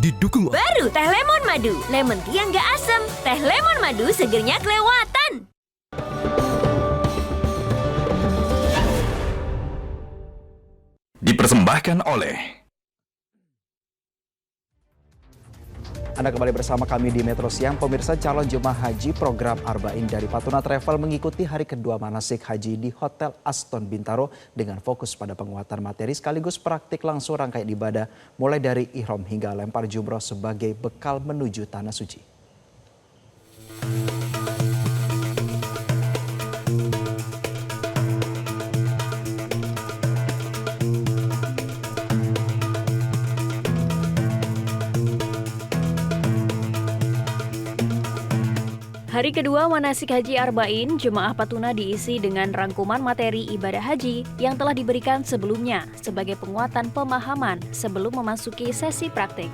didukung Baru teh lemon madu, lemon tea yang nggak asem. Teh lemon madu segernya kelewatan. dipersembahkan oleh Anda kembali bersama kami di Metro Siang. Pemirsa, calon jemaah haji program Arba'in dari Patuna Travel mengikuti hari kedua manasik haji di Hotel Aston Bintaro dengan fokus pada penguatan materi sekaligus praktik langsung rangkaian ibadah mulai dari ihram hingga lempar jumroh sebagai bekal menuju Tanah Suci. Hari kedua manasik haji Arba'in, jemaah Patuna diisi dengan rangkuman materi ibadah haji yang telah diberikan sebelumnya sebagai penguatan pemahaman sebelum memasuki sesi praktik.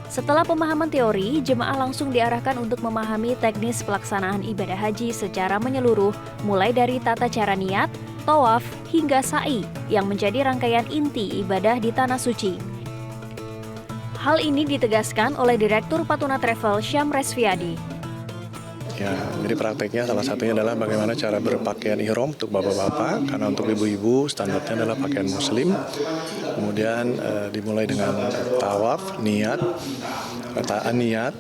Setelah pemahaman teori, jemaah langsung diarahkan untuk memahami teknis pelaksanaan ibadah haji secara menyeluruh, mulai dari tata cara niat, tawaf, hingga sa'i yang menjadi rangkaian inti ibadah di Tanah Suci. Hal ini ditegaskan oleh Direktur Patuna Travel Syam Resviadi. Ya, jadi prakteknya salah satunya adalah bagaimana cara berpakaian ihram untuk bapak-bapak, karena untuk ibu-ibu standarnya adalah pakaian muslim. Kemudian dimulai dengan tawaf, niat,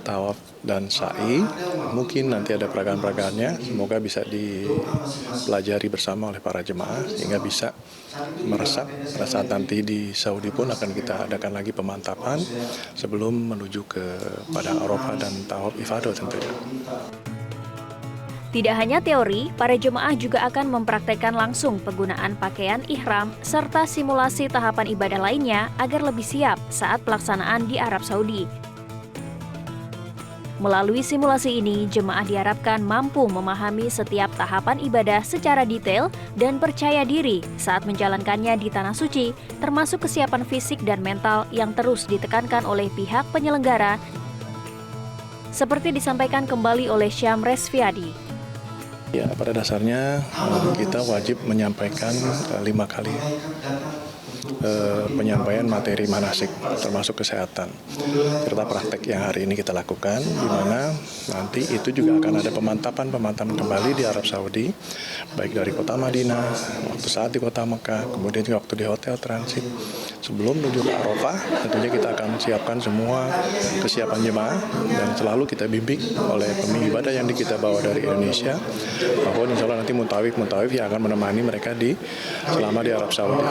tawaf dan sa'i. Mungkin nanti ada peragaan-peragaannya, semoga bisa dipelajari bersama oleh para jemaah sehingga bisa meresap. Pada saat nanti di Saudi pun akan kita adakan lagi pemantapan sebelum menuju pada Arafah dan tawaf ifadah tentunya. Tidak hanya teori, para jemaah juga akan mempraktekkan langsung penggunaan pakaian ihram serta simulasi tahapan ibadah lainnya agar lebih siap saat pelaksanaan di Arab Saudi. Melalui simulasi ini, jemaah diharapkan mampu memahami setiap tahapan ibadah secara detail dan percaya diri saat menjalankannya di Tanah Suci, termasuk kesiapan fisik dan mental yang terus ditekankan oleh pihak penyelenggara, seperti disampaikan kembali oleh Syam Resviadi. Ya, pada dasarnya kita wajib menyampaikan 5 kali penyampaian materi manasik, termasuk kesehatan, serta praktek yang hari ini kita lakukan, di mana nanti itu juga akan ada pemantapan kembali di Arab Saudi, baik dari kota Madinah, waktu saat di kota Mekah, kemudian juga waktu di hotel transit. Sebelum menuju ke Arafah, tentunya kita akan siapkan semua kesiapan jemaah dan selalu kita bimbing oleh pemimpin ibadah yang kita bawa dari Indonesia, bahwa insya Allah nanti mutawif yang akan menemani mereka selama di Arab Saudi.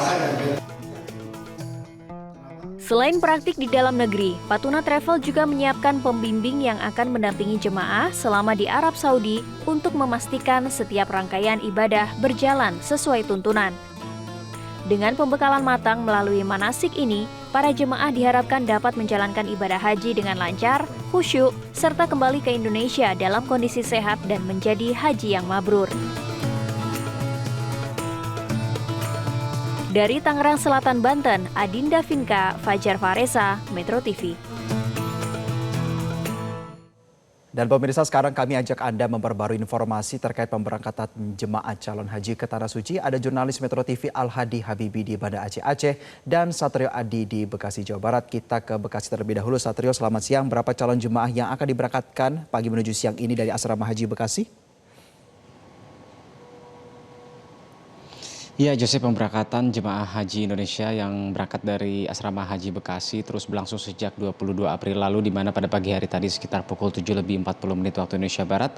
Selain praktik di dalam negeri, Patuna Travel juga menyiapkan pembimbing yang akan mendampingi jemaah selama di Arab Saudi untuk memastikan setiap rangkaian ibadah berjalan sesuai tuntunan. Dengan pembekalan matang melalui manasik ini, para jemaah diharapkan dapat menjalankan ibadah haji dengan lancar, khusyuk, serta kembali ke Indonesia dalam kondisi sehat dan menjadi haji yang mabrur. Dari Tangerang Selatan, Banten, Adinda Vinka, Fajar Faresa, Metro TV. Dan pemirsa, sekarang kami ajak Anda memperbarui informasi terkait pemberangkatan jemaah calon haji ke Tanah Suci. Ada jurnalis Metro TV Al-Hadi Habibi di Banda Aceh dan Satrio Adi di Bekasi, Jawa Barat. Kita ke Bekasi terlebih dahulu. Satrio, selamat siang. Berapa calon jemaah yang akan diberangkatkan pagi menuju siang ini dari Asrama Haji Bekasi? Ya, Joseph, pemberangkatan jemaah haji Indonesia yang berangkat dari Asrama Haji Bekasi terus berlangsung sejak 22 April lalu, di mana pada pagi hari tadi sekitar pukul 7:40 waktu Indonesia Barat,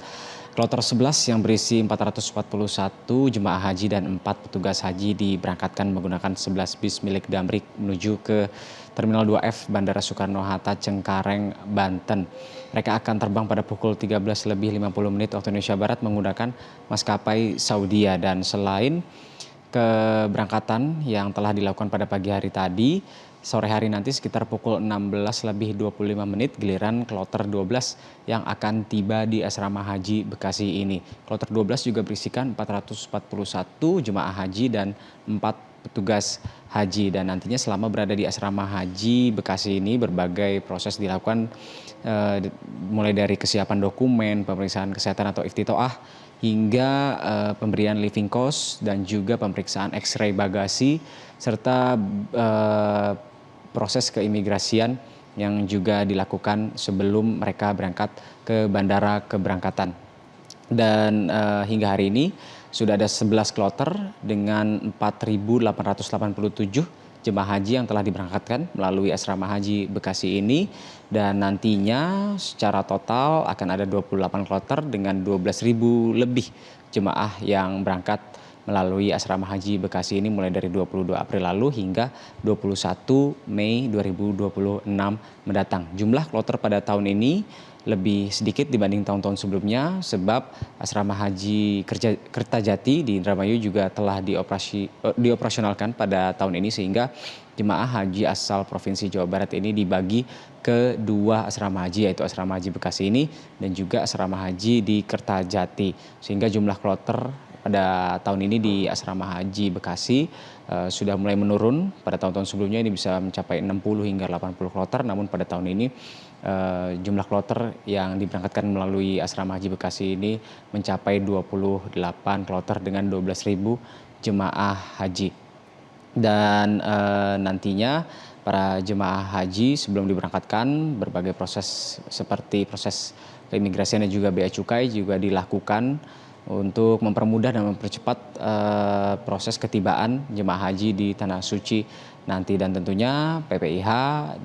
kloter 11 yang berisi 441 jemaah haji dan 4 petugas haji diberangkatkan menggunakan 11 bis milik Damrik menuju ke Terminal 2F Bandara Soekarno-Hatta, Cengkareng, Banten. Mereka akan terbang pada pukul 13:50 waktu Indonesia Barat menggunakan maskapai Saudia. Dan selain keberangkatan yang telah dilakukan pada pagi hari tadi, sore hari nanti sekitar pukul 16:25 giliran kloter 12 yang akan tiba di Asrama Haji Bekasi ini. Kloter 12 juga berisikan 441 jemaah haji dan 4 petugas haji, dan nantinya selama berada di Asrama Haji Bekasi ini berbagai proses dilakukan, mulai dari kesiapan dokumen, pemeriksaan kesehatan atau iftitoah, hingga pemberian living cost dan juga pemeriksaan X-ray bagasi serta proses keimigrasian yang juga dilakukan sebelum mereka berangkat ke bandara keberangkatan. Dan hingga hari ini sudah ada 11 kloter dengan 4.887 jemaah haji yang telah diberangkatkan melalui asrama haji Bekasi ini, dan nantinya secara total akan ada 28 kloter dengan 12.000 lebih jemaah yang berangkat melalui asrama haji Bekasi ini mulai dari 22 April lalu hingga 21 Mei 2026 mendatang. Jumlah kloter pada tahun ini lebih sedikit dibanding tahun-tahun sebelumnya sebab asrama haji Kertajati di Indramayu juga telah dioperasionalkan pada tahun ini, sehingga jemaah haji asal Provinsi Jawa Barat ini dibagi ke 2 asrama haji, yaitu asrama haji Bekasi ini dan juga asrama haji di Kertajati, sehingga jumlah kloter pada tahun ini di asrama haji Bekasi sudah mulai menurun. Pada tahun-tahun sebelumnya ini bisa mencapai 60 hingga 80 kloter, namun pada tahun ini jumlah kloter yang diberangkatkan melalui asrama haji Bekasi ini mencapai 28 kloter dengan 12.000 jemaah haji. Dan nantinya para jemaah haji sebelum diberangkatkan berbagai proses seperti proses keimigrasian dan juga bea cukai juga dilakukan untuk mempermudah dan mempercepat proses ketibaan jemaah haji di Tanah Suci nanti. Dan tentunya PPIH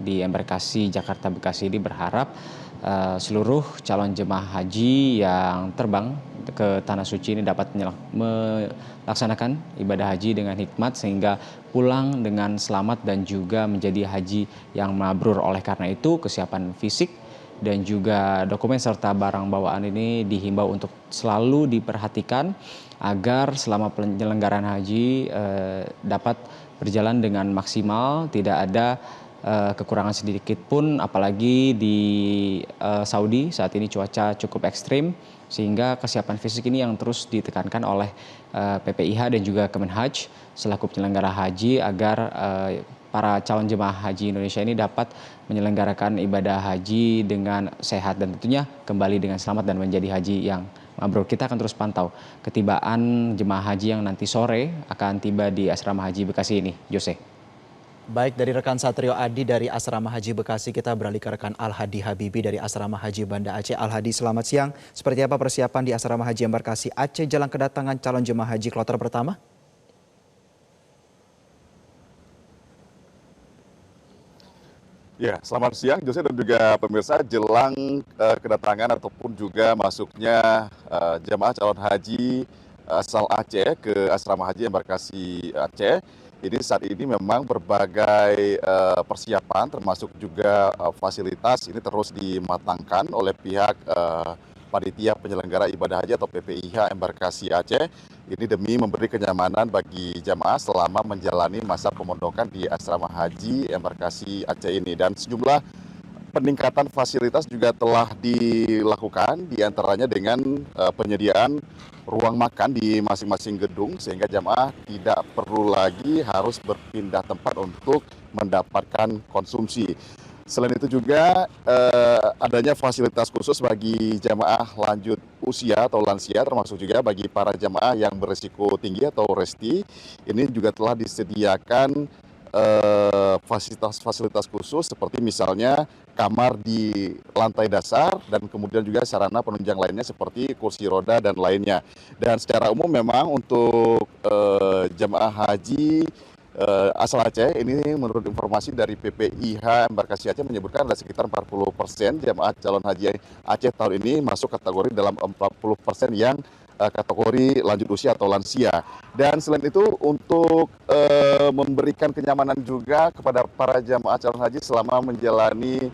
di Embarkasi Jakarta Bekasi ini berharap seluruh calon jemaah haji yang terbang ke Tanah Suci ini dapat melaksanakan ibadah haji dengan hikmat sehingga pulang dengan selamat dan juga menjadi haji yang mabrur. Oleh karena itu kesiapan fisik dan juga dokumen serta barang bawaan ini dihimbau untuk selalu diperhatikan agar selama penyelenggaraan haji dapat berjalan dengan maksimal, tidak ada kekurangan sedikit pun, apalagi di Saudi saat ini cuaca cukup ekstrim, sehingga kesiapan fisik ini yang terus ditekankan oleh PPIH dan juga Kemenhaj selaku penyelenggara haji agar para calon jemaah haji Indonesia ini dapat menyelenggarakan ibadah haji dengan sehat dan tentunya kembali dengan selamat dan menjadi haji yang mabrur. Kita akan terus pantau ketibaan jemaah haji yang nanti sore akan tiba di asrama haji Bekasi ini. Jose. Baik, dari rekan Satrio Adi dari asrama haji Bekasi, kita beralih ke rekan Al-Hadi Habibi dari asrama haji Banda Aceh. Al-Hadi, selamat siang. Seperti apa persiapan di asrama haji Embarkasi Aceh jelang kedatangan calon jemaah haji kloter pertama? Ya, selamat siang Jose dan juga pemirsa. Jelang kedatangan ataupun juga masuknya jemaah calon haji asal Aceh ke asrama haji Embarkasi Aceh. Ini saat ini memang berbagai persiapan termasuk juga fasilitas ini terus dimatangkan oleh pihak panitia penyelenggara ibadah haji atau PPIH Embarkasi Aceh. Ini demi memberi kenyamanan bagi jamaah selama menjalani masa pemondokan di asrama haji Embarkasi Aceh ini. Dan sejumlah peningkatan fasilitas juga telah dilakukan, diantaranya dengan penyediaan ruang makan di masing-masing gedung, sehingga jamaah tidak perlu lagi harus berpindah tempat untuk mendapatkan konsumsi. Selain itu juga adanya fasilitas khusus bagi jamaah lanjut usia atau lansia, termasuk juga bagi para jamaah yang berisiko tinggi atau resti. Ini juga telah disediakan fasilitas khusus seperti misalnya kamar di lantai dasar dan kemudian juga sarana penunjang lainnya seperti kursi roda dan lainnya. Dan secara umum memang untuk jamaah haji asal Aceh ini menurut informasi dari PPIH Embarkasi Aceh menyebutkan ada sekitar 40% jamaah calon haji Aceh tahun ini masuk kategori dalam 40% yang kategori lanjut usia atau lansia. Dan selain itu untuk memberikan kenyamanan juga kepada para jamaah calon haji selama menjalani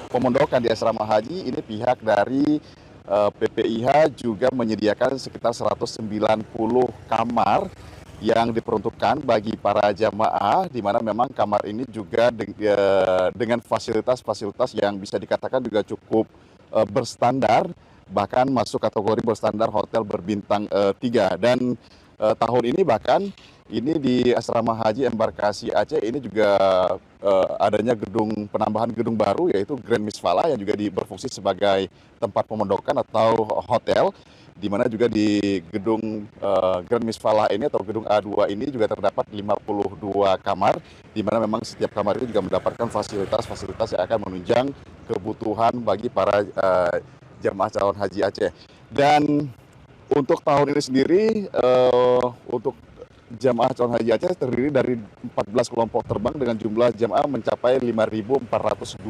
pemondokan di asrama haji, ini pihak dari PPIH juga menyediakan sekitar 190 kamar yang diperuntukkan bagi para jamaah, di mana memang kamar ini juga dengan fasilitas-fasilitas yang bisa dikatakan juga cukup berstandar, bahkan masuk kategori berstandar hotel berbintang 3. Dan tahun ini bahkan ini di asrama haji Embarkasi Aceh ini juga adanya penambahan gedung baru, yaitu Grand Misfala yang juga berfungsi sebagai tempat pemondokan atau hotel. di mana juga di gedung Grand Misfalah ini atau gedung A2 ini juga terdapat 52 kamar, di mana memang setiap kamar itu juga mendapatkan fasilitas-fasilitas yang akan menunjang kebutuhan bagi para jemaah calon haji Aceh. Dan untuk tahun ini sendiri, untuk jemaah calon haji Aceh terdiri dari 14 kelompok terbang dengan jumlah jemaah mencapai 5.426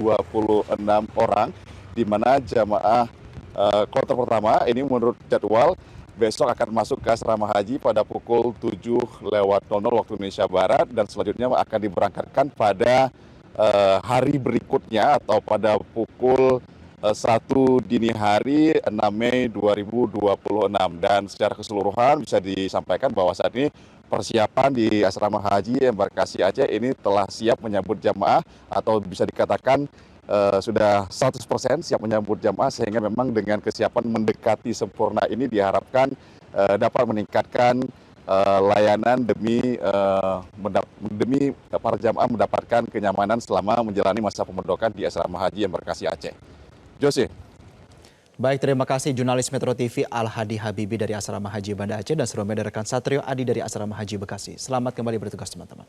orang, di mana jemaah kloter pertama ini menurut jadwal besok akan masuk ke asrama haji pada pukul 7.00 waktu Indonesia Barat, dan selanjutnya akan diberangkatkan pada hari berikutnya atau pada pukul 1 dini hari 6 Mei 2026. Dan secara keseluruhan bisa disampaikan bahwa saat ini persiapan di asrama haji embarkasi Aceh ini telah siap menyambut jamaah, atau bisa dikatakan sudah 100% siap menyambut jamaah, sehingga memang dengan kesiapan mendekati sempurna ini diharapkan dapat meningkatkan layanan demi para jamaah mendapatkan kenyamanan selama menjalani masa pemondokan di asrama haji embarkasi Aceh. Jose. Baik, terima kasih jurnalis Metro TV Al-Hadi Habibi dari Asrama Haji Banda Aceh dan sebelumnya rekan Satrio Adi dari Asrama Haji Bekasi. Selamat kembali bertugas teman-teman.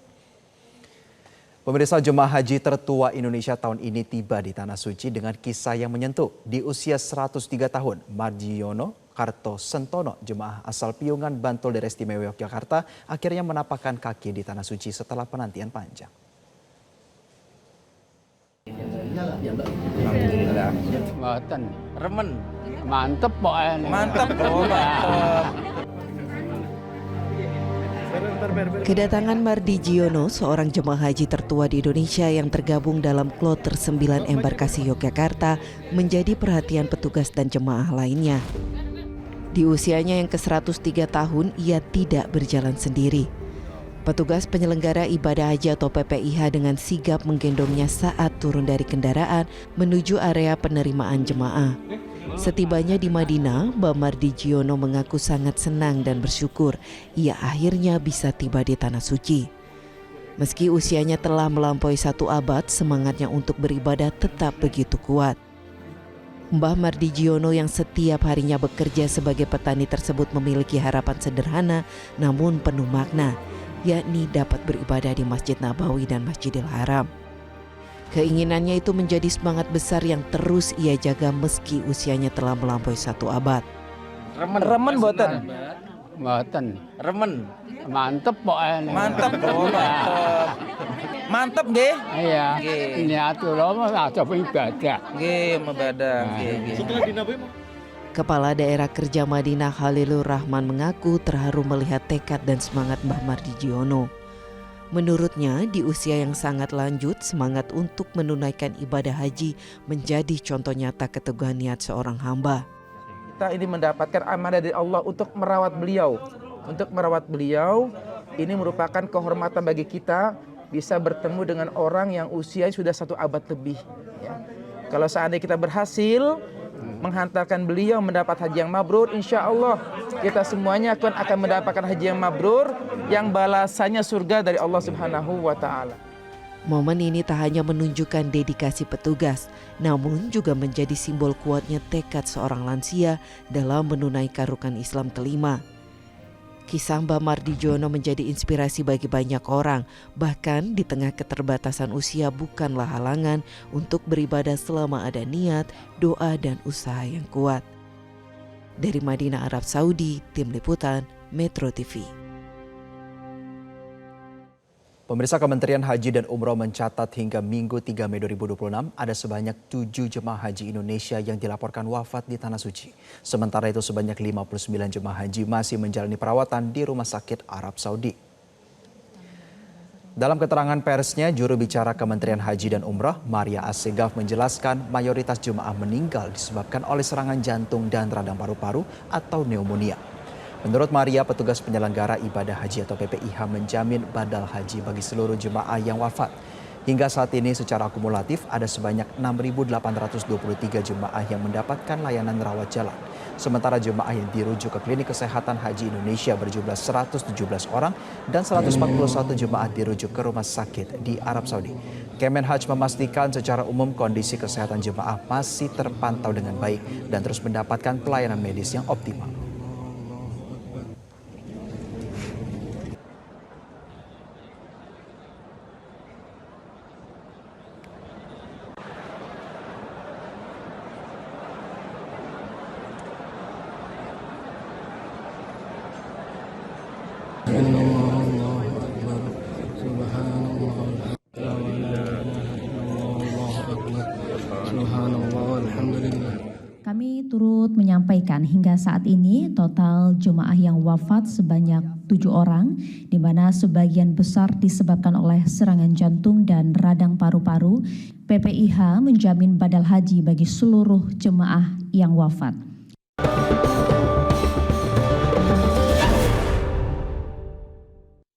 Pemirsa, jemaah haji tertua Indonesia tahun ini tiba di Tanah Suci dengan kisah yang menyentuh. Di usia 103 tahun, Mardiono Kartosentono, jemaah asal Piungan, Bantul Daerah Istimewa Yogyakarta, akhirnya menapakkan kaki di Tanah Suci setelah penantian panjang. Mboten. Remen. Mantep pokoknya. Mantap, mantap. Kedatangan Mardiono, seorang jemaah haji tertua di Indonesia yang tergabung dalam kloter 9 embarkasi Yogyakarta, menjadi perhatian petugas dan jemaah lainnya. Di usianya yang ke-103 tahun, ia tidak berjalan sendiri. Petugas penyelenggara ibadah haji atau PPIH dengan sigap menggendongnya saat turun dari kendaraan menuju area penerimaan jemaah. Setibanya di Madinah, Mbah Mardiono mengaku sangat senang dan bersyukur ia akhirnya bisa tiba di Tanah Suci. Meski usianya telah melampaui 1 abad, semangatnya untuk beribadah tetap begitu kuat. Mbah Mardiono yang setiap harinya bekerja sebagai petani tersebut memiliki harapan sederhana namun penuh makna, yakni dapat beribadah di Masjid Nabawi dan Masjidil Haram. Keinginannya itu menjadi semangat besar yang terus ia jaga meski usianya telah melampaui 1 abad. Remen boten. Mboten. Remen. Mantep pokoknya. Mantap, mantap. Mantap nggih? Iya. Nggih. Ini atur apa ibadah. Nggih, mebadah. Nggih. Kepala Daerah Kerja Madinah Khalilur Rahman mengaku terharu melihat tekad dan semangat Mbah Mardiono. Menurutnya, di usia yang sangat lanjut, semangat untuk menunaikan ibadah haji menjadi contoh nyata keteguhan niat seorang hamba. Kita ini mendapatkan amanah dari Allah untuk merawat beliau. Untuk merawat beliau, ini merupakan kehormatan bagi kita bisa bertemu dengan orang yang usianya sudah 1 abad lebih. Ya. Kalau seandainya kita berhasil menghantarkan beliau mendapat haji yang mabrur, insya Allah kita semuanya akan mendapatkan haji yang mabrur yang balasannya surga dari Allah Subhanahu wa Ta'ala. Momen ini tak hanya menunjukkan dedikasi petugas, namun juga menjadi simbol kuatnya tekad seorang lansia dalam menunaikan rukun Islam kelima. Kisah Mbah Mardiono menjadi inspirasi bagi banyak orang, bahkan di tengah keterbatasan usia bukanlah halangan untuk beribadah selama ada niat, doa, dan usaha yang kuat. Dari Madinah, Arab Saudi, Tim Liputan, Metro TV. Pemirsa, Kementerian Haji dan Umroh mencatat hingga Minggu 3 Mei 2026 ada sebanyak 7 jemaah haji Indonesia yang dilaporkan wafat di Tanah Suci. Sementara itu sebanyak 59 jemaah haji masih menjalani perawatan di Rumah Sakit Arab Saudi. Dalam keterangan persnya, juru bicara Kementerian Haji dan Umroh, Maria Assegaf, menjelaskan mayoritas jemaah meninggal disebabkan oleh serangan jantung dan radang paru-paru atau pneumonia. Menurut Maria, petugas penyelenggara ibadah haji atau PPIH menjamin badal haji bagi seluruh jemaah yang wafat. Hingga saat ini secara akumulatif ada sebanyak 6.823 jemaah yang mendapatkan layanan rawat jalan. Sementara jemaah yang dirujuk ke Klinik Kesehatan Haji Indonesia berjumlah 117 orang dan 141 jemaah dirujuk ke rumah sakit di Arab Saudi. Kemenhaj memastikan secara umum kondisi kesehatan jemaah masih terpantau dengan baik dan terus mendapatkan pelayanan medis yang optimal. turut menyampaikan hingga saat ini total jemaah yang wafat sebanyak 7 orang, di mana sebagian besar disebabkan oleh serangan jantung dan radang paru-paru. PPIH menjamin badal haji bagi seluruh jemaah yang wafat.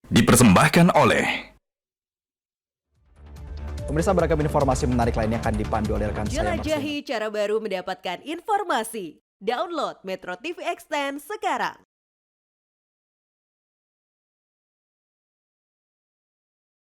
Dipersembahkan oleh Pemirsa, beragam informasi menarik lainnya akan dipandu oleh rekan saya. Jelajahi cara baru mendapatkan informasi. Download Metro TV Extend sekarang.